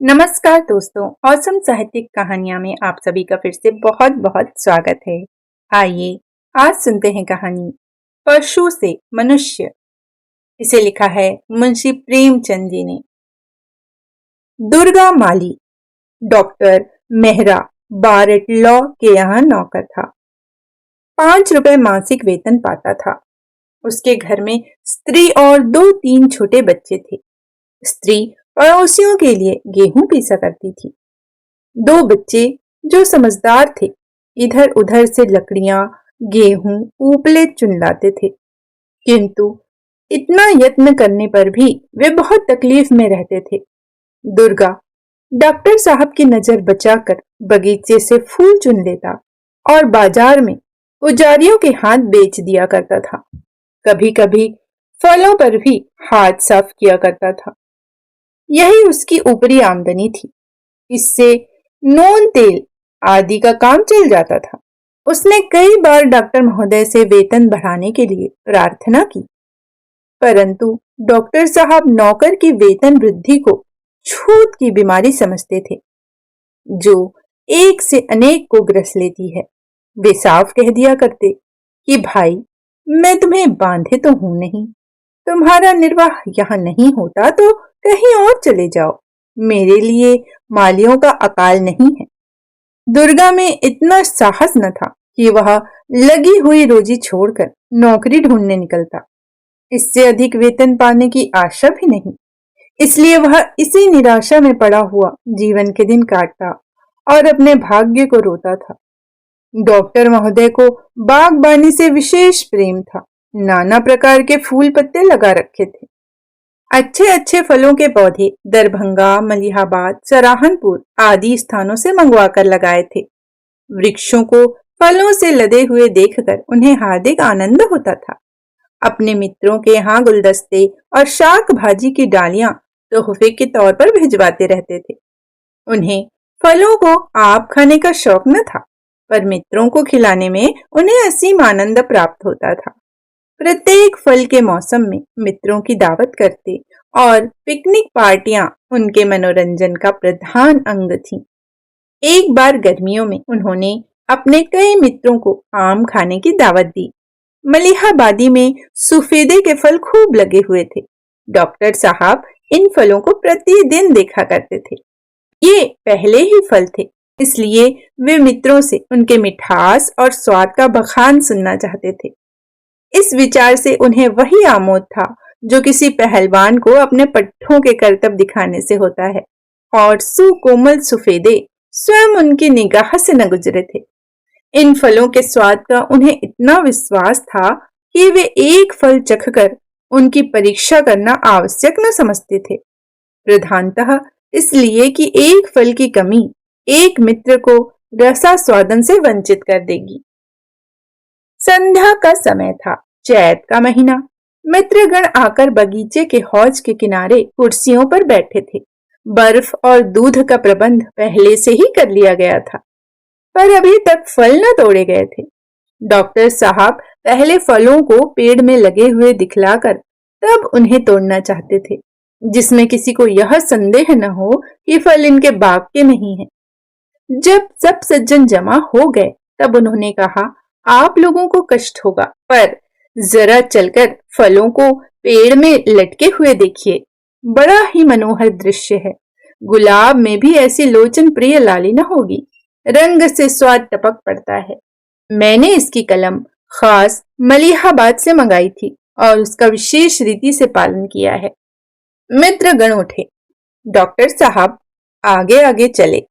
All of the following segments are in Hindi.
नमस्कार दोस्तों, औसम साहित्यिक कहानियां में आप सभी का फिर से बहुत बहुत स्वागत है। आइए आज सुनते हैं कहानी पशु से मनुष्य। इसे लिखा है मुंशी प्रेमचंद जी ने। दुर्गा माली डॉक्टर मेहरा बारट लॉ के यहाँ नौकर था। 5 रुपए मासिक वेतन पाता था। उसके घर में स्त्री और 2-3 छोटे बच्चे थे। स्त्री पड़ोसियों के लिए गेहूं पीसा करती थी। 2 बच्चे जो समझदार थे इधर उधर से लकड़ियां, गेहूं, उपले चुन लाते थे, किंतु इतना यत्न करने पर भी वे बहुत तकलीफ में रहते थे। दुर्गा डॉक्टर साहब की नजर बचाकर बगीचे से फूल चुन लेता और बाजार में पुजारियों के हाथ बेच दिया करता था। कभी कभी फलों पर भी हाथ साफ किया करता था। यही उसकी ऊपरी आमदनी थी। इससे नून तेल आदि का काम चल जाता था। उसने कई बार डॉक्टर महोदय से वेतन बढ़ाने के लिए प्रार्थना की, परंतु डॉक्टर साहब नौकर की वेतन वृद्धि को छूत की बीमारी समझते थे, जो एक से अनेक को ग्रस लेती है। वे साफ कह दिया करते कि भाई, मैं तुम्हें बांधे तो हूं नहीं, तुम्हारा निर्वाह यहाँ नहीं होता तो कहीं और चले जाओ, मेरे लिए मालियों का अकाल नहीं है। दुर्गा में इतना साहस न था कि वह लगी हुई रोजी छोड़कर नौकरी ढूंढने निकलता। इससे अधिक वेतन पाने की आशा भी नहीं, इसलिए वह इसी निराशा में पड़ा हुआ जीवन के दिन काटता और अपने भाग्य को रोता था। डॉक्टर महोदय को बागबानी से विशेष प्रेम था। नाना प्रकार के फूल पत्ते लगा रखे थे। अच्छे अच्छे फलों के पौधे दरभंगा, मलिहाबाद, सराहनपुर आदि स्थानों से मंगवा कर लगाए थे। वृक्षों को फलों से लदे हुए देखकर उन्हें हार्दिक आनंद होता था। अपने मित्रों के यहाँ गुलदस्ते और शाक भाजी की डालियां तोहफे के तौर पर भिजवाते रहते थे। उन्हें फलों को आप खाने का शौक न था, पर मित्रों को खिलाने में उन्हें असीम आनंद प्राप्त होता था। प्रत्येक फल के मौसम में मित्रों की दावत करते और पिकनिक पार्टियां उनके मनोरंजन का प्रधान अंग थीं। एक बार गर्मियों में उन्होंने अपने कई मित्रों को आम खाने की दावत दी। मलिहाबादी में सफेदे के फल खूब लगे हुए थे। डॉक्टर साहब इन फलों को प्रतिदिन देखा करते थे। ये पहले ही फल थे, इसलिए वे मित्रों से उनके मिठास और स्वाद का बखान सुनना चाहते थे। इस विचार से उन्हें वही आमोद था जो किसी पहलवान को अपने पट्टों के करतब दिखाने से होता है, और सुकोमल सफेदे स्वयं उनकी निगाह से न गुजरे थे। इन फलों के स्वाद का उन्हें इतना विश्वास था कि वे एक फल चखकर उनकी परीक्षा करना आवश्यक न समझते थे, प्रधानतः इसलिए कि एक फल की कमी एक मित्र को रसास्वादन से वंचित कर देगी। संध्या का समय था, चैत का महीना। मित्रगण आकर बगीचे के हौज के किनारे कुर्सियों पर बैठे थे। बर्फ और दूध का प्रबंध पहले से ही कर लिया गया था, पर अभी तक फल न तोड़े गए थे। डॉक्टर साहब पहले फलों को पेड़ में लगे हुए दिखलाकर तब उन्हें तोड़ना चाहते थे, जिसमें किसी को यह संदेह न हो कि फल इनके बाग के नहीं है। जब सब सज्जन जमा हो गए तब उन्होंने कहा, आप लोगों को कष्ट होगा, पर जरा चलकर फलों को पेड़ में लटके हुए देखिए। बड़ा ही मनोहर दृश्य है। गुलाब में भी ऐसी लोचन प्रिय लालिना होगी। रंग से स्वाद टपक पड़ता है। मैंने इसकी कलम खास मलिहाबाद से मंगाई थी और उसका विशेष रीति से पालन किया है। मित्र गण उठे। डॉक्टर साहब आगे आगे चले।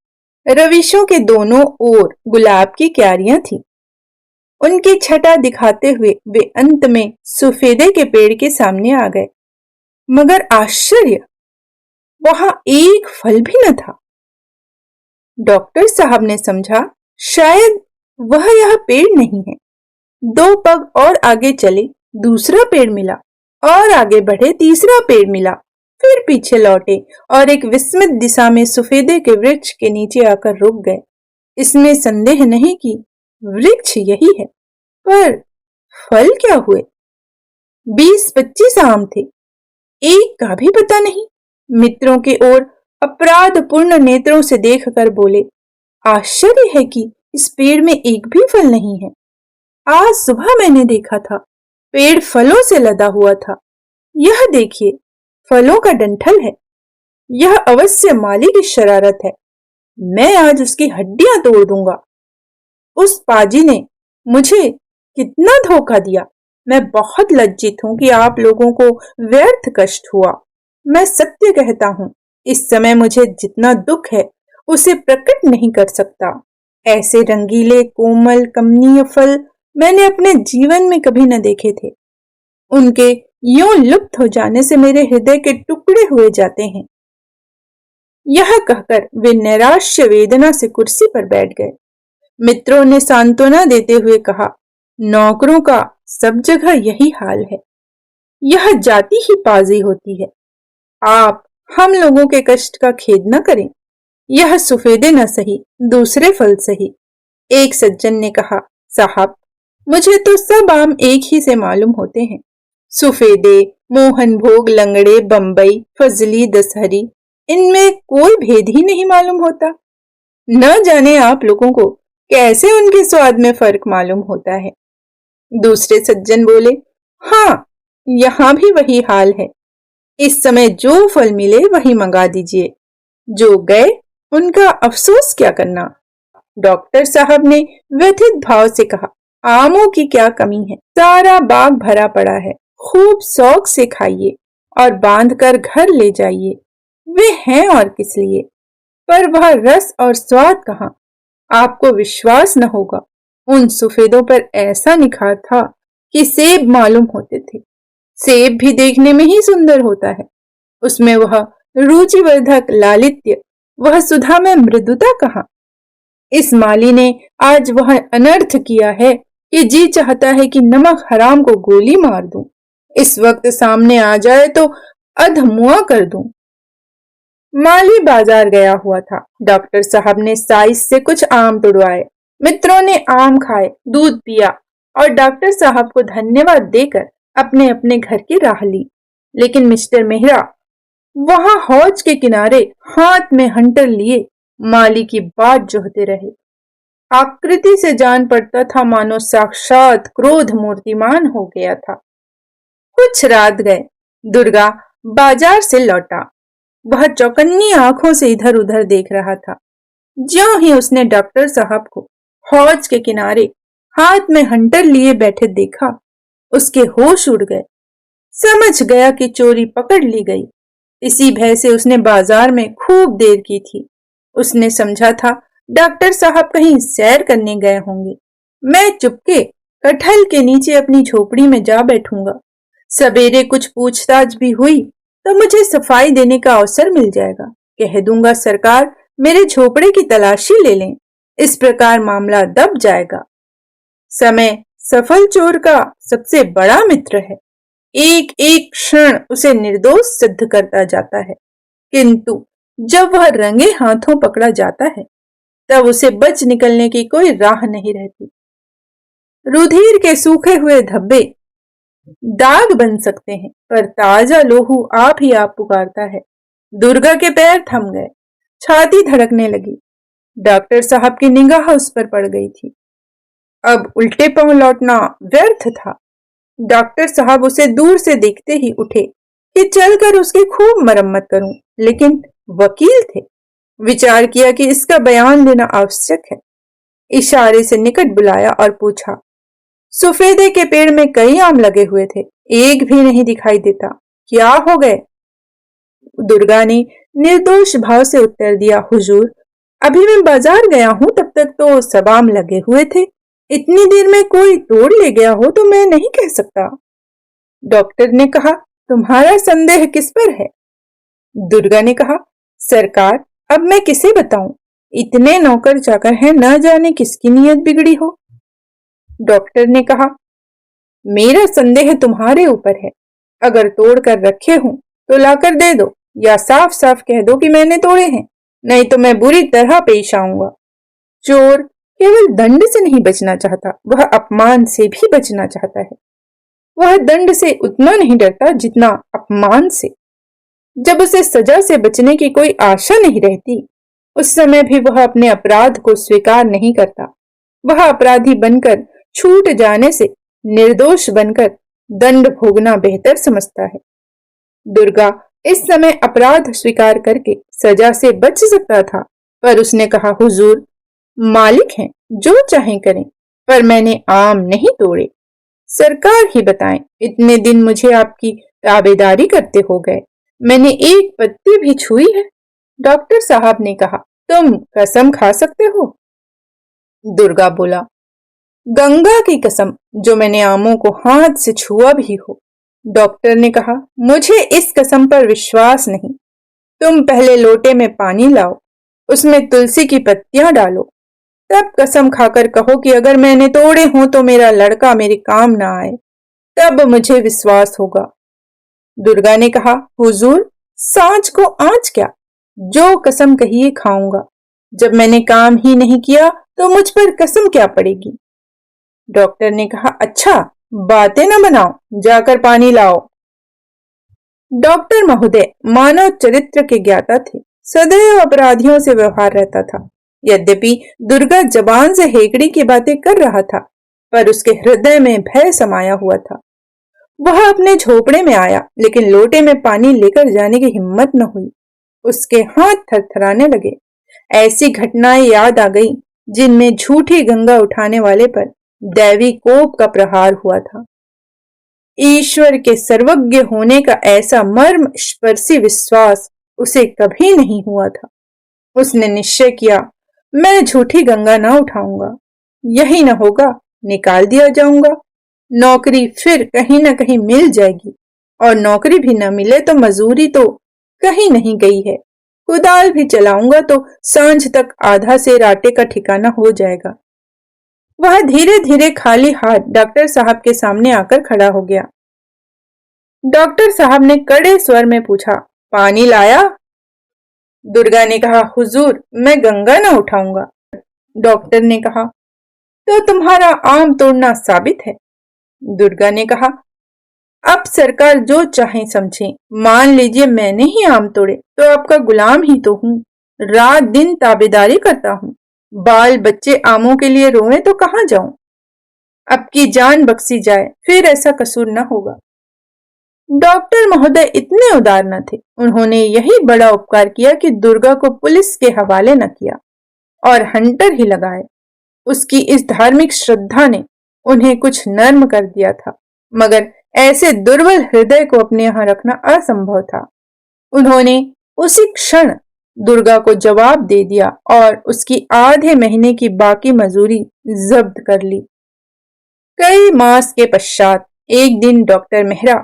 रविशों के दोनों ओर गुलाब की क्यारियां थीं। उनकी छटा दिखाते हुए वे अंत में सफेदे के पेड़ के सामने आ गए, मगर आश्चर्य, वहां एक फल भी न था। डॉक्टर साहब ने समझा शायद वह यह पेड़ नहीं है। 2 पग और आगे चले, दूसरा पेड़ मिला, और आगे बढ़े, तीसरा पेड़ मिला। फिर पीछे लौटे और एक विस्मित दिशा में सफेदे के वृक्ष के नीचे आकर रुक गए। इसमें संदेह नहीं कि वृक्ष यही है, पर फल क्या हुए? 20-25 आम थे, एक का भी पता नहीं। मित्रों की ओर अपराधपूर्ण नेत्रों से देखकर बोले, आश्चर्य है कि इस पेड़ में एक भी फल नहीं है। आज सुबह मैंने देखा था, पेड़ फलों से लदा हुआ था। यह देखिए, फलों का डंठल है। यह अवश्य माली की शरारत है। मैं आज उसकी हड्डियां तोड़ दूंगा। उस पाजी ने मुझे कितना धोखा दिया। मैं बहुत लज्जित हूं कि आप लोगों को व्यर्थ कष्ट हुआ। मैं सत्य कहता हूं, इस समय मुझे जितना दुख है उसे प्रकट नहीं कर सकता। ऐसे रंगीले, कोमल, कमनीय फल मैंने अपने जीवन में कभी न देखे थे। उनके यूं लुप्त हो जाने से मेरे हृदय के टुकड़े हुए जाते हैं। यह कहकर वे नैराश्य वेदना से कुर्सी पर बैठ गए। मित्रों ने सांत्वना देते हुए कहा, नौकरों का सब जगह यही हाल है। यह जाति ही पाजी होती है। आप हम लोगों के कष्ट का खेद न करें। यह सुफेदे न सही, दूसरे फल सही। एक सज्जन ने कहा, साहब, मुझे तो सब आम एक ही से मालूम होते हैं। सुफेदे, मोहनभोग, लंगड़े, बंबई, फजली, दशहरी, इनमें कोई भेद ही नहीं मालूम होता। न जाने आप लोगों को कैसे उनके स्वाद में फर्क मालूम होता है। दूसरे सज्जन बोले, हाँ, यहाँ भी वही हाल है। इस समय जो फल मिले वही मंगा दीजिए। जो गए उनका अफसोस क्या करना। डॉक्टर साहब ने व्यथित भाव से कहा, आमों की क्या कमी है, सारा बाग भरा पड़ा है। खूब शौक से खाइए और बांधकर घर ले जाइए। वे हैं और किस लिए, पर वह रस और स्वाद कहाँ। आपको विश्वास न होगा, उन सफेदों पर ऐसा निखार था कि सेब मालूम होते थे। सेब भी देखने में ही सुंदर होता है, उसमें वह रुचिवर्धक लालित्य, वह सुधा में मृदुता कहाँ। इस माली ने आज वह अनर्थ किया है कि जी चाहता है कि नमक हराम को गोली मार दूं। इस वक्त सामने आ जाए तो अधमुआ कर दूं। माली बाजार गया हुआ था। डॉक्टर साहब ने साइस से कुछ आम तुड़वाए। मित्रों ने आम खाए, दूध पिया और डॉक्टर साहब को धन्यवाद देकर अपने अपने घर की राह ली। लेकिन मिस्टर मेहरा वहां हौज के किनारे हाथ में हंटर लिए माली की बात जोहते रहे। आकृति से जान पड़ता था मानो साक्षात क्रोध मूर्तिमान हो गया था। कुछ रात गए, दुर्गा बाजार से लौटा। वह चौकन्नी आंखों से इधर उधर देख रहा था। ज्यों ही उसने डॉक्टर साहब को हौज के किनारे हाथ में हंटर लिए बैठे देखा, उसके होश उड़ गए। समझ गया कि चोरी पकड़ ली गई। इसी भय से उसने बाजार में खूब देर की थी। उसने समझा था डॉक्टर साहब कहीं सैर करने गए होंगे। मैं चुपके कटहल के नीचे अपनी झोपड़ी में जा बैठूंगा। सवेरे कुछ पूछताछ भी हुई तो मुझे सफाई देने का अवसर मिल जाएगा। कह दूंगा, सरकार मेरे झोपड़े की तलाशी ले लें। इस प्रकार मामला दब जाएगा। समय सफल चोर का सबसे बड़ा मित्र है। एक एक क्षण उसे निर्दोष सिद्ध करता जाता है, किंतु जब वह रंगे हाथों पकड़ा जाता है तब उसे बच निकलने की कोई राह नहीं रहती। रुधिर के सूखे हुए धब्बे दाग बन सकते हैं, पर ताजा लोहू आप ही आप पुकारता है। दुर्गा के पैर थम गए, छाती धड़कने लगी। डॉक्टर साहब की निगाह उस पर पड़ गई थी। अब उल्टे पांव लौटना व्यर्थ था। डॉक्टर साहब उसे दूर से देखते ही उठे कि चलकर उसकी खूब मरम्मत करूं, लेकिन वकील थे। विचार किया कि इसका बयान देना आवश्यक है। इशारे से निकट बुलाया और पूछा, सफेदे के पेड़ में कई आम लगे हुए थे, एक भी नहीं दिखाई देता, क्या हो गए? दुर्गा ने निर्दोष भाव से उत्तर दिया, हुजूर, अभी मैं बाजार गया हूं, तब तक तो सब आम लगे हुए थे। इतनी देर में कोई तोड़ ले गया हो तो मैं नहीं कह सकता। डॉक्टर ने कहा, तुम्हारा संदेह किस पर है? दुर्गा ने कहा, सरकार, अब मैं किसे बताऊं? इतने नौकर चाकर हैं, न जाने किसकी नीयत बिगड़ी हो। डॉक्टर ने कहा, मेरा संदेह तुम्हारे ऊपर है। अगर तोड़ कर रखे हूं तो लाकर दे दो, या साफ साफ कह दो कि मैंने तोड़े हैं, नहीं तो मैं बुरी तरह पेश आऊंगा। चोर केवल दंड से नहीं बचना चाहता, वह अपमान से भी बचना चाहता है। वह दंड से उतना नहीं डरता जितना अपमान से। जब उसे सजा से बचने की कोई आशा नहीं रहती, उस समय भी वह अपने अपराध को स्वीकार नहीं करता। वह अपराधी बनकर छूट जाने से निर्दोष बनकर दंड भोगना बेहतर समझता है। दुर्गा इस समय अपराध स्वीकार करके सजा से बच सकता था, पर उसने कहा, हुजूर, मालिक हैं, जो चाहें करें, पर मैंने आम नहीं तोड़े। सरकार ही बताएं, इतने दिन मुझे आपकी ताबेदारी करते हो गए, मैंने एक पत्ती भी छुई है? डॉक्टर साहब ने कहा, तुम कसम खा सकते हो? दुर्गा बोला, गंगा की कसम, जो मैंने आमों को हाथ से छुआ भी हो। डॉक्टर ने कहा, मुझे इस कसम पर विश्वास नहीं। तुम पहले लोटे में पानी लाओ, उसमें तुलसी की पत्तियां डालो, तब कसम खाकर कहो कि अगर मैंने तोड़े हों तो मेरा लड़का मेरे काम ना आए, तब मुझे विश्वास होगा। दुर्गा ने कहा, हुजूर, सांझ को आँच क्या, जो कसम कहिए खाऊंगा। जब मैंने काम ही नहीं किया तो मुझ पर कसम क्या पड़ेगी? डॉक्टर ने कहा, अच्छा, बातें न बनाओ, जाकर पानी लाओ। डॉक्टर महोदय मानव चरित्र के ज्ञाता थे, सदैव अपराधियों से व्यवहार रहता था। यद्यपि दुर्गा जबान से हेकड़ी की बातें कर रहा था, पर उसके हृदय में भय समाया हुआ था। वह अपने झोपड़े में आया, लेकिन लोटे में पानी लेकर जाने की हिम्मत न हुई। उसके हाथ थरथराने लगे। ऐसी घटनाएं याद आ गई जिनमें झूठी गंगा उठाने वाले पर दैवी कोप का प्रहार हुआ था। ईश्वर के सर्वज्ञ होने का ऐसा मर्म स्पर्शी विश्वास उसे कभी नहीं हुआ था। उसने निश्चय किया, मैं झूठी गंगा ना उठाऊंगा। यही न होगा, निकाल दिया जाऊंगा। नौकरी फिर कहीं ना कहीं मिल जाएगी, और नौकरी भी न मिले तो मजूरी तो कहीं नहीं गई है। कुदाल भी चलाऊंगा तो सांझ तक आधा से राटे का ठिकाना हो जाएगा। वह धीरे धीरे खाली हाथ डॉक्टर साहब के सामने आकर खड़ा हो गया। डॉक्टर साहब ने कड़े स्वर में पूछा, पानी लाया? दुर्गा ने कहा, हुजूर, मैं गंगा ना उठाऊंगा। डॉक्टर ने कहा, तो तुम्हारा आम तोड़ना साबित है? दुर्गा ने कहा, अब सरकार जो चाहे समझे। मान लीजिए मैंने ही आम तोड़े तो आपका गुलाम ही तो हूँ, रात दिन ताबेदारी करता हूँ। बाल बच्चे आमों के लिए रोएं तो कहाँ जाऊं? अब की जान बख्शी जाए, फिर ऐसा कसूर न होगा। डॉक्टर महोदय इतने उदार न थे। उन्होंने यही बड़ा उपकार किया कि दुर्गा को पुलिस के हवाले न किया और हंटर ही लगाए। उसकी इस धार्मिक श्रद्धा ने उन्हें कुछ नर्म कर दिया था, मगर ऐसे दुर्बल हृदय को अपने यहां रखना असंभव था। उन्होंने उसी क्षण दुर्गा को जवाब दे दिया और उसकी आधे महीने की बाकी मजूरी जब्त कर ली। कई मास के पश्चात एक दिन डॉक्टर मेहरा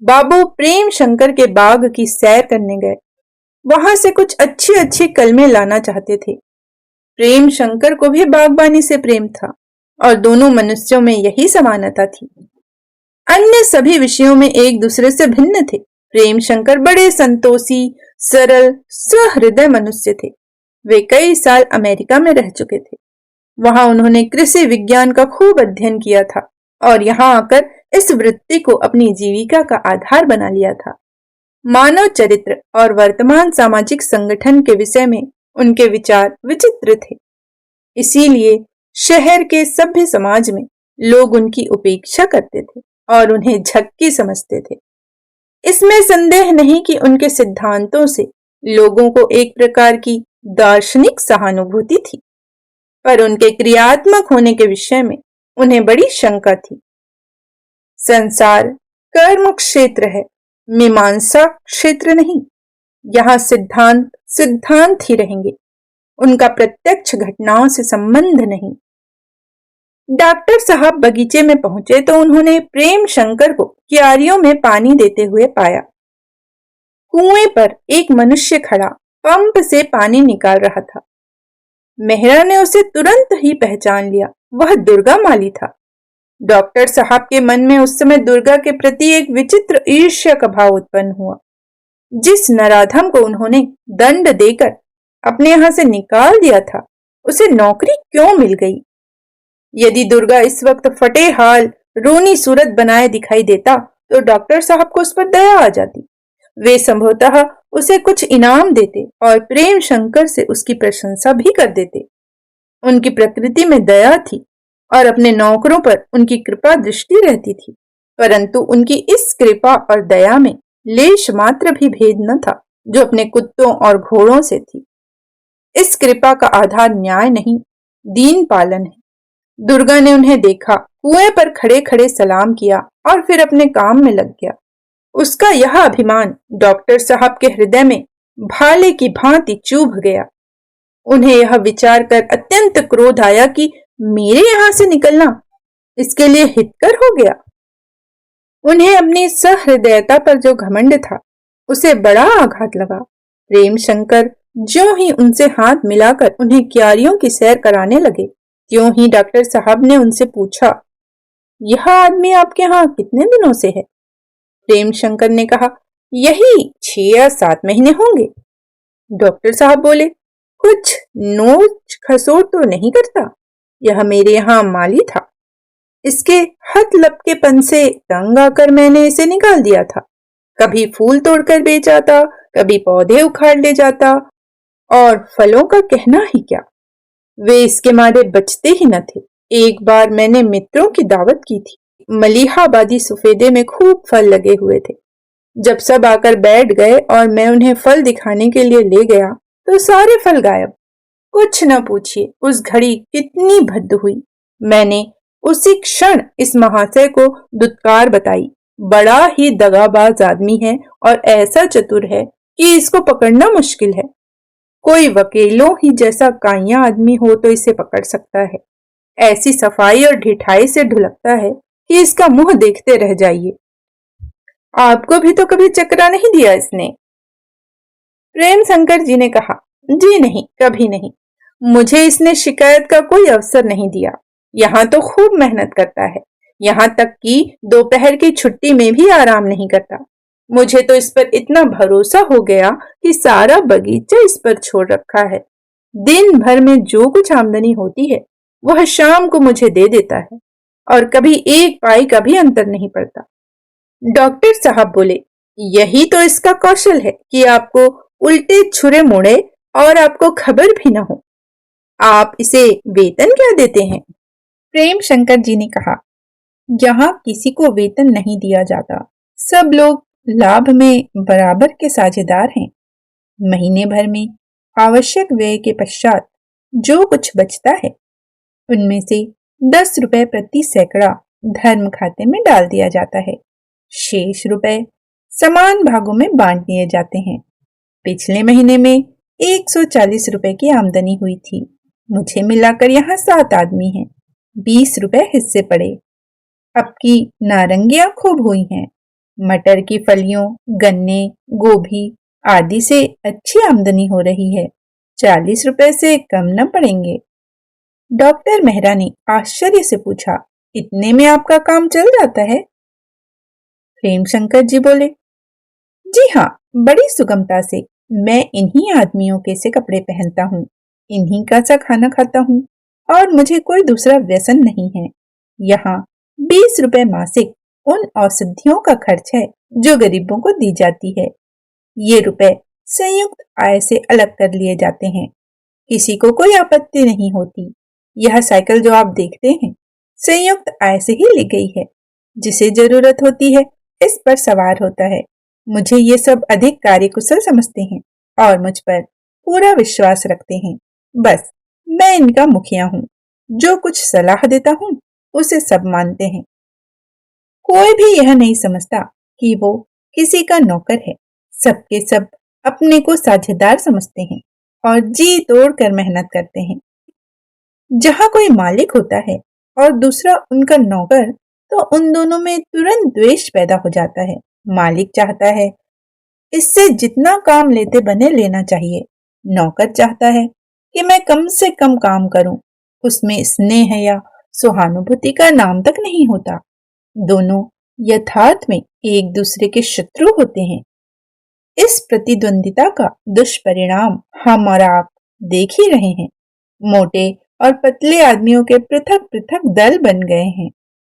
बाबू प्रेम शंकर के बाग की सैर करने गए। वहां से कुछ अच्छी अच्छी कलमें लाना चाहते थे। प्रेम शंकर को भी बागबानी से प्रेम था और दोनों मनुष्यों में यही समानता थी। अन्य सभी विषयों में एक दूसरे से भिन्न थे। प्रेम शंकर बड़े संतोषी, सरल, सहृदय मनुष्य थे। वे कई साल अमेरिका में रह चुके थे। वहां उन्होंने कृषि विज्ञान का खूब अध्ययन किया था और यहाँ आकर इस वृत्ति को अपनी जीविका का आधार बना लिया था। मानव चरित्र और वर्तमान सामाजिक संगठन के विषय में उनके विचार विचित्र थे। इसीलिए शहर के सभ्य समाज में लोग उनकी उपेक्षा करते थे और उन्हें झक्की समझते थे। इसमें संदेह नहीं कि उनके सिद्धांतों से लोगों को एक प्रकार की दार्शनिक सहानुभूति थी, पर उनके क्रियात्मक होने के विषय में उन्हें बड़ी शंका थी। संसार कर्म क्षेत्र है, मीमांसा क्षेत्र नहीं। यहाँ सिद्धांत सिद्धांत ही रहेंगे, उनका प्रत्यक्ष घटनाओं से संबंध नहीं। डॉक्टर साहब बगीचे में पहुंचे तो उन्होंने प्रेम शंकर को क्यारियों में पानी देते हुए पाया। कुएं पर एक मनुष्य खड़ा पंप से पानी निकाल रहा था। मेहरा ने उसे तुरंत ही पहचान लिया, वह दुर्गा माली था। डॉक्टर साहब के मन में उस समय दुर्गा के प्रति एक विचित्र ईर्ष्या का भाव उत्पन्न हुआ। जिस नराधम को उन्होंने दंड देकर अपने यहां से निकाल दिया था, उसे नौकरी क्यों मिल गई? यदि दुर्गा इस वक्त फटे हाल, रोनी सूरत बनाए दिखाई देता तो डॉक्टर साहब को उस पर दया आ जाती। वे संभवतः उसे कुछ इनाम देते और प्रेम शंकर से उसकी प्रशंसा भी कर देते। उनकी प्रकृति में दया थी और अपने नौकरों पर उनकी कृपा दृष्टि रहती थी, परंतु उनकी इस कृपा और दया में लेश मात्र भी भेद न था जो अपने कुत्तों और घोड़ों से थी। इस कृपा का आधार न्याय नहीं, दीन पालन है। दुर्गा ने उन्हें देखा, कुएं पर खड़े खड़े सलाम किया और फिर अपने काम में लग गया। उसका यह अभिमान डॉक्टर साहब के हृदय में भाले की भांति चुभ गया। उन्हें यह विचार कर अत्यंत क्रोध आया कि मेरे यहां से निकलना इसके लिए हितकर हो गया। उन्हें अपनी सहृदयता पर जो घमंड था उसे बड़ा आघात लगा। प्रेम शंकर ज्यों ही उनसे हाथ मिलाकर उन्हें क्यारियों की सैर कराने लगे, त्यों ही डॉक्टर साहब ने उनसे पूछा, यह आदमी आपके यहाँ कितने दिनों से है? प्रेम शंकर ने कहा, यही 6 या 7 महीने होंगे। डॉक्टर साहब बोले, कुछ नोच खसोट तो नहीं करता? यह मेरे यहाँ माली था, इसके हथ लपकेपन से तंग आकर मैंने इसे निकाल दिया था। कभी फूल तोड़कर बेच आता, कभी पौधे उखाड़ ले जाता, और फलों का कहना ही क्या, वे इसके मारे बचते ही न थे। एक बार मैंने मित्रों की दावत की थी, मलिहाबादी सफेदे में खूब फल लगे हुए थे। जब सब आकर बैठ गए और मैं उन्हें फल दिखाने के लिए ले गया तो सारे फल गायब। कुछ न पूछिए उस घड़ी कितनी भद्द हुई। मैंने उसी क्षण इस महाशय को दुत्कार बताई। बड़ा ही दगाबाज आदमी है और ऐसा चतुर है कि इसको पकड़ना मुश्किल है। कोई वकीलों ही जैसा काइया आदमी हो तो इसे पकड़ सकता है। ऐसी सफाई और ढिठाई से ढुलकता है कि इसका मुंह देखते रह जाइए। आपको भी तो कभी चकरा नहीं दिया इसने? प्रेम शंकर जी ने कहा, जी नहीं, कभी नहीं। मुझे इसने शिकायत का कोई अवसर नहीं दिया। यहाँ तो खूब मेहनत करता है, यहाँ तक कि दोपहर की छुट्टी में भी आराम नहीं करता। मुझे तो इस पर इतना भरोसा हो गया कि सारा बगीचा इस पर छोड़ रखा है। दिन भर में जो कुछ आमदनी होती है वह शाम को मुझे दे देता है और कभी एक पाई का भी अंतर नहीं पड़ता। डॉक्टर साहब बोले, यही तो इसका कौशल है कि आपको उल्टे छुरे मुड़े और आपको खबर भी न हो। आप इसे वेतन क्या देते हैं? प्रेम शंकर जी ने कहा, यहाँ किसी को वेतन नहीं दिया जाता। सब लोग लाभ में बराबर के साझेदार हैं। महीने भर में आवश्यक व्यय के पश्चात जो कुछ बचता है उनमें से 10 रुपए प्रति सैकड़ा धर्म खाते में डाल दिया जाता है। शेष रुपए समान भागों में बांट दिए जाते हैं। पिछले महीने में 140 रुपए की आमदनी हुई थी। मुझे मिलाकर यहाँ 7 आदमी हैं। 20 रुपए हिस्से पड़े। अब की नारंगियां खूब हुई हैं। मटर की फलियों, गन्ने, गोभी आदि से अच्छी आमदनी हो रही है। 40 रुपए से कम न पड़ेंगे। डॉक्टर मेहरा ने आश्चर्य से पूछा, इतने में आपका काम चल जाता है? प्रेम शंकर जी बोले, जी हाँ, बड़ी सुगमता से। मैं इन्हीं आदमियों के से कपड़े पहनता हूँ, इन्हीं का सा खाना खाता हूँ और मुझे कोई दूसरा व्यसन नहीं है। यहाँ 20 रुपए मासिक उन औषधियों का खर्च है जो गरीबों को दी जाती है। ये रुपए संयुक्त आय से अलग कर लिए जाते हैं। किसी को कोई आपत्ति नहीं होती। यह साइकिल जो आप देखते हैं संयुक्त आय से ही ली गई है। जिसे जरूरत होती है इस पर सवार होता है। मुझे ये सब अधिक कार्यकुशल समझते हैं और मुझ पर पूरा विश्वास रखते हैं। बस मैं इनका मुखिया हूँ। जो कुछ सलाह देता हूँ उसे सब मानते हैं। कोई भी यह नहीं समझता कि वो किसी का नौकर है। सबके सब अपने को साझेदार समझते हैं और जी तोड़ कर मेहनत करते हैं। जहाँ कोई मालिक होता है और दूसरा उनका नौकर तो उन दोनों में तुरंत द्वेष पैदा हो जाता है। मालिक चाहता है इससे जितना काम लेते बने लेना चाहिए। नौकर चाहता है कि मैं कम से कम काम करूं। उसमें स्नेह या सहानुभूति का नाम तक नहीं होता। दोनों यथार्थ में एक दूसरे के शत्रु होते हैं। इस प्रतिद्वंदिता का दुष्परिणाम हम और आप देख ही रहे हैं। मोटे और पतले आदमियों के पृथक पृथक दल बन गए हैं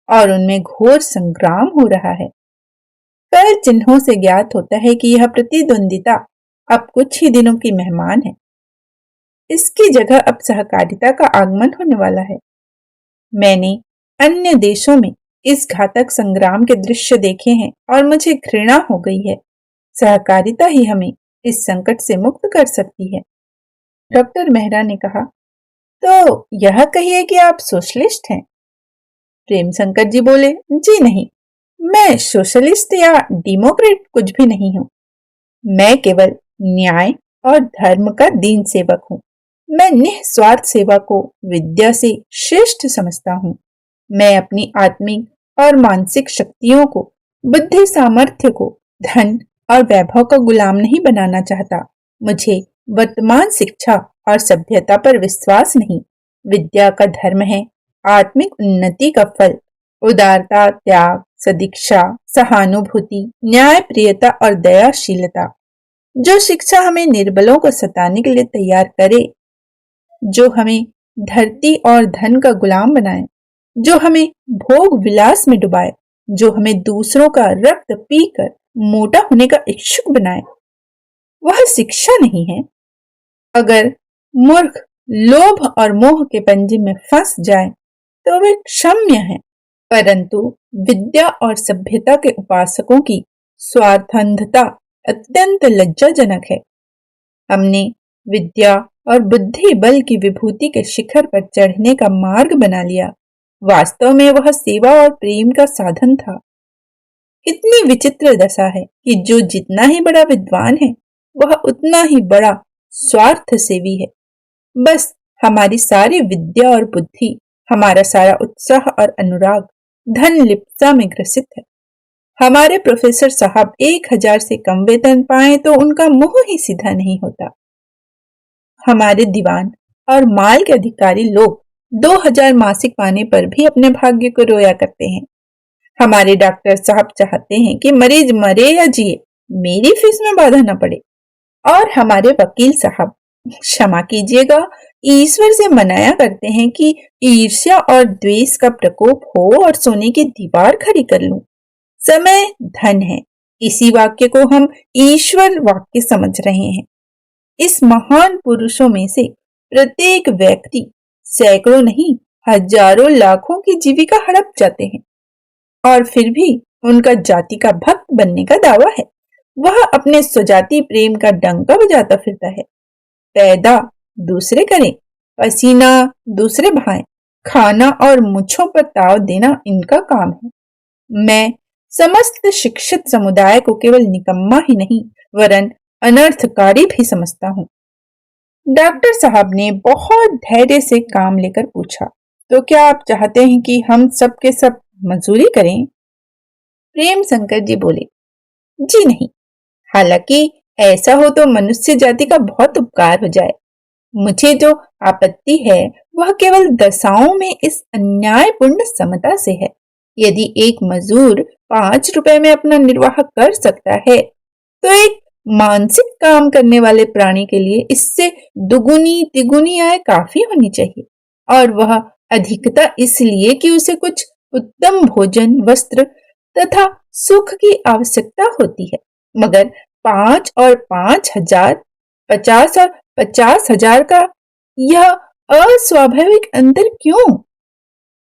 और उनमें घोर संग्राम हो रहा है। कर चिन्हों से ज्ञात होता है कि यह प्रतिद्वंदिता अब कुछ ही दिनों की मेहमान है। इसकी जगह अब सहकारिता का आगमन होने वाला है। मैंने अन्य देशों में इस घातक संग्राम के दृश्य देखे हैं और मुझे घृणा हो गई है। सहकारिता ही हमें इस संकट से मुक्त कर सकती है। डॉक्टर मेहरा ने कहा, तो यह कहिए कि आप सोशलिस्ट हैं? प्रेम शंकर जी बोले, जी नहीं, मैं सोशलिस्ट या डेमोक्रेट कुछ भी नहीं हूँ। मैं केवल न्याय और धर्म का दीन सेवक हूँ। मैं निस्वार्थ सेवा को विद्या से श्रेष्ठ समझता हूँ। मैं अपनी आत्मिक और मानसिक शक्तियों को, बुद्धि सामर्थ्य को धन और वैभव का गुलाम नहीं बनाना चाहता। मुझे वर्तमान शिक्षा और सभ्यता पर विश्वास नहीं। विद्या का धर्म है आत्मिक उन्नति का फल, उदारता, त्याग, सदिक्षा, सहानुभूति, न्याय प्रियता और दयाशीलता। जो शिक्षा हमें निर्बलों को सताने के लिए तैयार करे, जो हमें धरती और धन का गुलाम बनाए, जो हमें भोग विलास में डुबाए, जो हमें दूसरों का रक्त पीकर मोटा होने का इच्छुक बनाए, वह शिक्षा नहीं है। अगर मूर्ख लोभ और मोह के पंजे में फंस जाए तो वे क्षम्य है, परंतु विद्या और सभ्यता के उपासकों की स्वार्थंधता अत्यंत लज्जाजनक है। हमने विद्या और बुद्धि बल की विभूति के शिखर पर चढ़ने का मार्ग बना लिया। वास्तव में वह सेवा और प्रेम का साधन था। इतनी विचित्र दशा है कि जो जितना ही बड़ा विद्वान है, वह उतना ही बड़ा स्वार्थ सेवी है। बस हमारी सारी विद्या और बुद्धि, हमारा सारा उत्साह और अनुराग धन लिप्सा में ग्रसित है। हमारे प्रोफेसर साहब 1000 से कम वेतन पाए तो उनका मुंह ही सीधा नहीं होता। हमारे दीवान और माल के अधिकारी लोग 2000 मासिक पाने पर भी अपने भाग्य को रोया करते हैं। हमारे डॉक्टर साहब चाहते हैं कि मरीज मरे या जिए, मेरी फीस में बाधा न पड़े। और हमारे वकील साहब, क्षमा कीजिएगा, ईश्वर से मनाया करते हैं कि ईर्ष्या और द्वेष का प्रकोप हो और सोने की दीवार खड़ी कर लूं। समय धन है, इसी वाक्य को हम ईश्वर वाक्य समझ रहे हैं। इस महान पुरुषों में से प्रत्येक व्यक्ति सैकड़ों नहीं हजारों लाखों की जीविका हड़प जाते हैं और फिर भी उनका जाति का भक्त बनने का दावा है। वह अपने स्वजाति प्रेम का डंका बजाता फिरता है। पैदा दूसरे करें, पसीना दूसरे बहाएं, खाना और मुछों पर ताव देना इनका काम है। मैं समस्त शिक्षित समुदाय को केवल निकम्मा ही नहीं वरन अनर्थकारी भी समझता हूँ। डॉक्टर साहब ने बहुत धैर्य से काम लेकर पूछा, तो क्या आप चाहते हैं कि हम सब के सब मजदूरी करें? प्रेम शंकर जी बोले, जी नहीं, हालांकि ऐसा हो तो मनुष्य जाति का बहुत उपकार हो जाए। मुझे जो आपत्ति है वह केवल दशाओं में इस अन्यायपूर्ण समता से है। यदि एक मजदूर 5 रुपए में अपना निर्वाह कर सकता है, तो एक मानसिक काम करने वाले प्राणी के लिए इससे दुगुनी तिगुनी आय काफी होनी चाहिए, और वह अधिकता इसलिए कि उसे कुछ उत्तम भोजन, वस्त्र तथा सुख की आवश्यकता होती है। मगर 5 और 5000, 50 और 50,000 का यह अस्वाभाविक अंतर क्यों?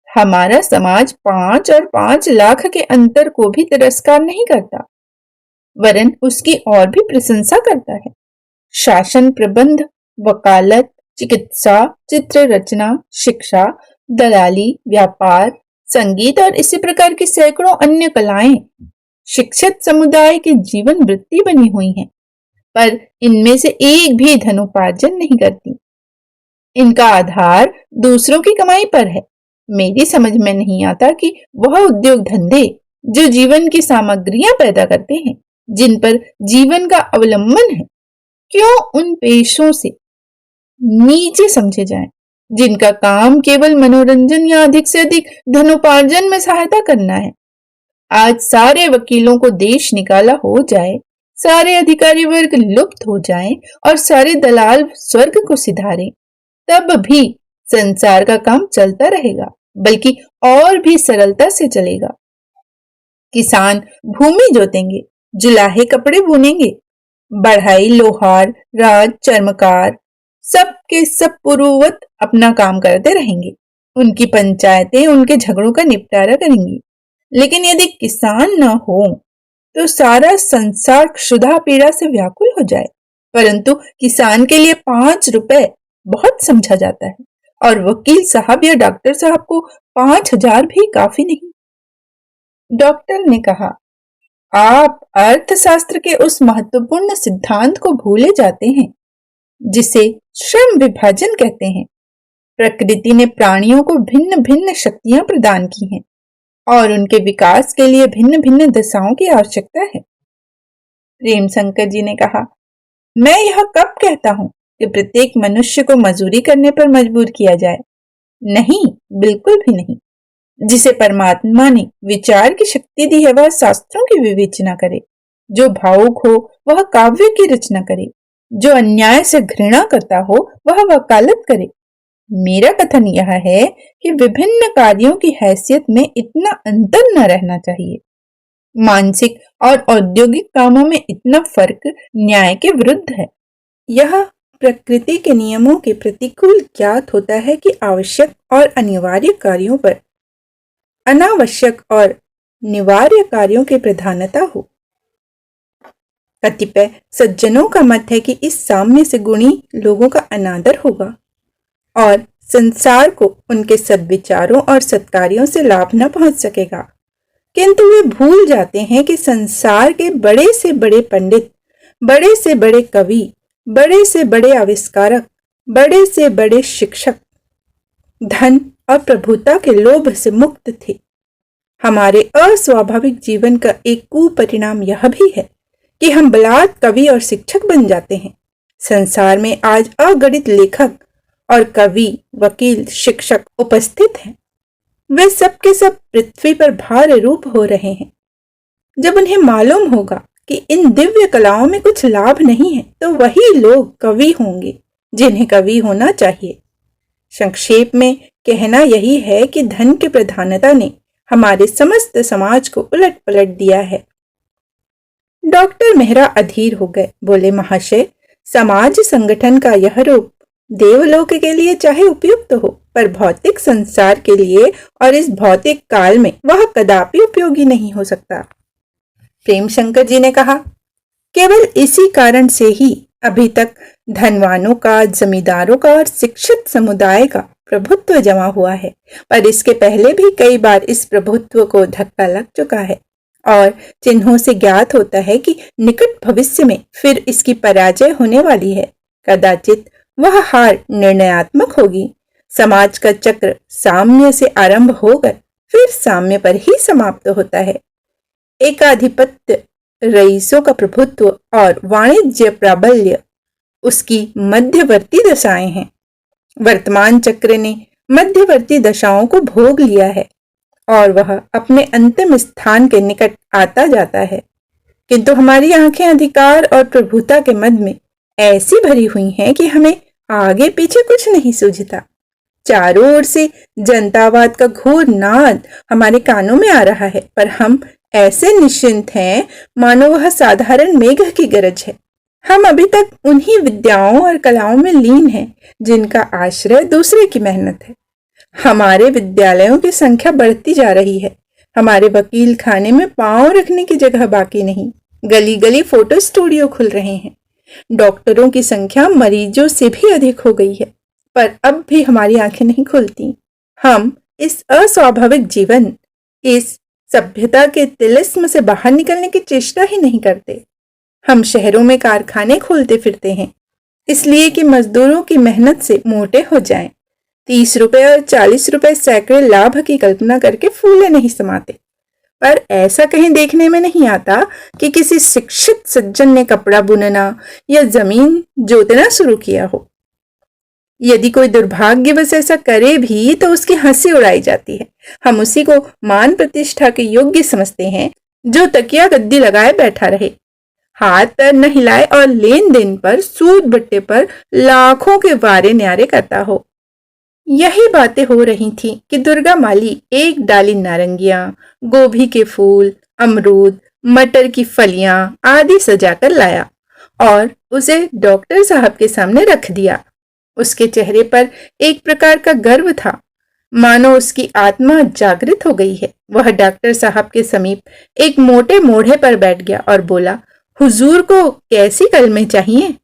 हमारा समाज 5 और 5 लाख के अंतर को भी तिरस्कार नहीं करता, वरन उसकी और भी प्रशंसा करता है। शासन प्रबंध, वकालत, चिकित्सा, चित्र रचना, शिक्षा, दलाली, व्यापार, संगीत और इसी प्रकार की सैकड़ों अन्य कलाएं शिक्षित समुदाय की जीवन वृत्ति बनी हुई हैं, पर इनमें से एक भी धनोपार्जन नहीं करती। इनका आधार दूसरों की कमाई पर है। मेरी समझ में नहीं आता कि वह उद्योग धंधे जो जीवन की सामग्रियां पैदा करते हैं, जिन पर जीवन का अवलंबन है, क्यों उन पेशों से नीचे समझे जाएं, जिनका काम केवल मनोरंजन या अधिक से अधिक धनोपार्जन में सहायता करना है। आज सारे वकीलों को देश निकाला हो जाए, सारे अधिकारी वर्ग लुप्त हो जाएं और सारे दलाल स्वर्ग को सिधारें, तब भी संसार का काम चलता रहेगा, बल्कि और भी सरलता से चलेगा। किसान भूमि जोतेंगे, जुलाहे कपड़े बुनेंगे, बढ़ई, लोहार, राज, चर्मकार सब के सब पूर्ववत अपना काम करते रहेंगे। उनकी पंचायतें उनके झगड़ों का निपटारा करेंगी। लेकिन यदि किसान न हो तो सारा संसार क्षुधा पीड़ा से व्याकुल हो जाए। परंतु किसान के लिए 5 रुपए बहुत समझा जाता है और वकील साहब या डॉक्टर साहब को 5,000 भी काफी नहीं। डॉक्टर ने कहा, आप अर्थशास्त्र के उस महत्वपूर्ण सिद्धांत को भूले जाते हैं जिसे श्रम विभाजन कहते हैं। प्रकृति ने प्राणियों को भिन्न भिन्न शक्तियां प्रदान की हैं और उनके विकास के लिए भिन्न भिन्न दशाओं की आवश्यकता है। प्रेम शंकर जी ने कहा, मैं यह कब कहता हूं कि प्रत्येक मनुष्य को मजदूरी करने पर मजबूर किया जाए? नहीं, बिल्कुल भी नहीं। जिसे परमात्मा ने विचार की शक्ति दी है वह शास्त्रों की विवेचना करे, जो भावुक हो वह काव्य की रचना करे, जो अन्याय से घृणा करता हो वह वकालत करे। मेरा कथन यह है कि विभिन्न कार्यों की हैसियत में इतना अंतर न रहना चाहिए। मानसिक और औद्योगिक कामों में इतना फर्क न्याय के विरुद्ध है। यह प्रकृति के नियमों के प्रतिकूल ज्ञात होता है कि आवश्यक और अनिवार्य कार्यों पर अनावश्यक और निवार्य कार्यों की प्रधानता हो। कतिपय सज्जनों का मत है कि इस साम्य से गुणी लोगों का अनादर होगा और संसार को उनके सद्विचारों और सत्कार्यों से लाभ न पहुंच सकेगा। किंतु वे भूल जाते हैं कि संसार के बड़े से बड़े पंडित, बड़े से बड़े कवि, बड़े से बड़े आविष्कारक, बड़े से बड़े शिक्षक धन और प्रभुता के लोभ से मुक्त थे। हमारे अस्वाभाविक जीवन का एक कुपरिणाम यह भी है कि हम बलात् कवि और शिक्षक बन जाते हैं। संसार में आज अगणित लेखक और कवि, वकील, शिक्षक उपस्थित हैं। वे सब के सब पृथ्वी पर भार रूप हो रहे हैं। जब उन्हें मालूम होगा कि इन दिव्य कलाओं में कुछ लाभ नहीं है तो वही लोग कवि होंगे जिन्हें कवि होना चाहिए। संक्षेप में कहना यही है कि धन की प्रधानता ने हमारे समस्त समाज को उलट पलट दिया है। डॉक्टर मेहरा अधीर हो गए, बोले, महाशय, समाज संगठन का यह रूप देवलोक के लिए चाहे उपयुक्त हो पर भौतिक संसार के लिए और इस भौतिक काल में वह कदापि उपयोगी नहीं हो सकता। प्रेम शंकर जी ने कहा, केवल इसी कारण से ही अभी तक धनवानों का, जमींदारों का और शिक्षित समुदाय का प्रभुत्व जमा हुआ है, पर इसके पहले भी कई बार इस प्रभुत्व को धक्का लग चुका है और चिन्हों से ज्ञात होता है कि निकट भविष्य में फिर इसकी पराजय होने वाली है। कदाचित वह हार निर्णयात्मक होगी। समाज का चक्र साम्य से आरंभ होकर फिर साम्य पर ही समाप्त होता है। एकाधिपत्य, रईसों का प्रभुत्व और वाणिज्य प्राबल्य उसकी मध्यवर्ती दशाएं हैं। वर्तमान चक्र ने मध्यवर्ती दशाओं को भोग लिया है और वह अपने अंतिम स्थान के निकट आता जाता है। किंतु हमारी आंखें अधिकार और प्रभुता के मद में ऐसी भरी हुई हैं कि हमें आगे पीछे कुछ नहीं सूझता। चारों ओर से जनतावाद का घोर नाद हमारे कानों में आ रहा है, पर हम ऐसे निश्चिंत हैं मानो वह साधारण मेघ की गरज है। हम अभी तक उन्हीं विद्याओं और कलाओं में लीन हैं जिनका आश्रय दूसरे की मेहनत है। हमारे विद्यालयों की संख्या बढ़ती जा रही है। हमारे वकील खाने में पांव रखने की जगह बाकी नहीं। गली गली फोटो स्टूडियो खुल रहे हैं। डॉक्टरों की संख्या मरीजों से भी अधिक हो गई है, पर अब भी हमारी आंखें नहीं खुलती। हम इस अस्वाभाविक जीवन, इस सभ्यता के तिलिस्म से बाहर निकलने की चेष्टा ही नहीं करते। हम शहरों में कारखाने खोलते फिरते हैं इसलिए कि मजदूरों की मेहनत से मोटे हो जाएं। 30 रुपए और 40 रुपए सैकड़े लाभ की कल्पना करके फूले नहीं समाते, पर ऐसा कहीं देखने में नहीं आता कि किसी शिक्षित सज्जन ने कपड़ा बुनना या जमीन जोतना शुरू किया हो। यदि कोई दुर्भाग्यवश ऐसा करे भी तो उसकी हंसी उड़ाई जाती है। हम उसी को मान प्रतिष्ठा के योग्य समझते हैं जो तकिया गद्दी लगाए बैठा रहे, हाथ पैर न हिलाए और लेन देन पर, सूद बट्टे पर लाखों के वारे न्यारे करता हो। यही बातें हो रही थी कि दुर्गा माली एक डाली नारंगियां, गोभी के फूल अमरूद, मटर की फलियां आदि सजाकर लाया और उसे डॉक्टर साहब के सामने रख दिया। उसके चेहरे पर एक प्रकार का गर्व था, मानो उसकी आत्मा जागृत हो गई है। वह डॉक्टर साहब के समीप एक मोटे मोढ़े पर बैठ गया और बोला, हुजूर को कैसी कलमें चाहिए?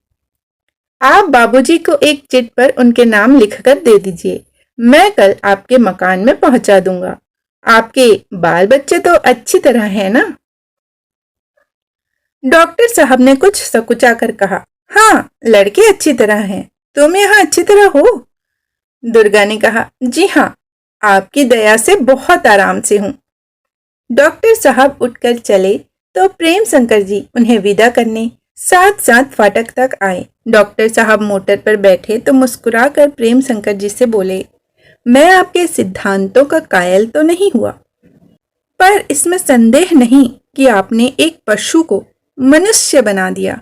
आप बाबूजी को एक चिट पर उनके नाम लिखकर दे दीजिए, मैं कल आपके मकान में पहुंचा दूंगा। आपके बाल बच्चे तो अच्छी तरह है ना? डॉक्टर साहब ने कुछ सकुचा कर कहा, हाँ, लड़के अच्छी तरह हैं। तुम यहाँ अच्छी तरह हो? दुर्गा ने कहा, जी हाँ, आपकी दया से बहुत आराम से हूं। डॉक्टर साहब उठकर चले तो प्रेम शंकर जी उन्हें विदा करने साथ साथ फाटक तक आए। डॉक्टर साहब मोटर पर बैठे तो मुस्कुराकर प्रेम शंकर जी से बोले, मैं आपके सिद्धांतों का कायल तो नहीं हुआ, पर इसमें संदेह नहीं कि आपने एक पशु को मनुष्य बना दिया।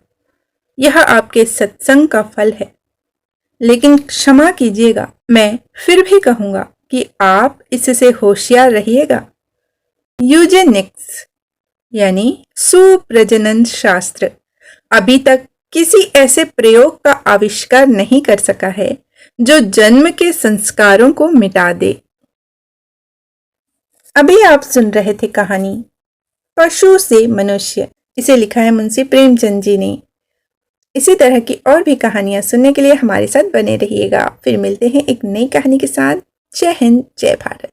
यह आपके सत्संग का फल है। लेकिन क्षमा कीजिएगा, मैं फिर भी कहूंगा कि आप इससे होशियार रहिएगा। यूजेनिक्स यानी सुप्रजनन शास्त्र अभी तक किसी ऐसे प्रयोग का आविष्कार नहीं कर सका है जो जन्म के संस्कारों को मिटा दे। अभी आप सुन रहे थे कहानी पशु से मनुष्य। इसे लिखा है मुंशी प्रेमचंद जी ने। इसी तरह की और भी कहानियां सुनने के लिए हमारे साथ बने रहिएगा। फिर मिलते हैं एक नई कहानी के साथ। जय हिंद, जय भारत।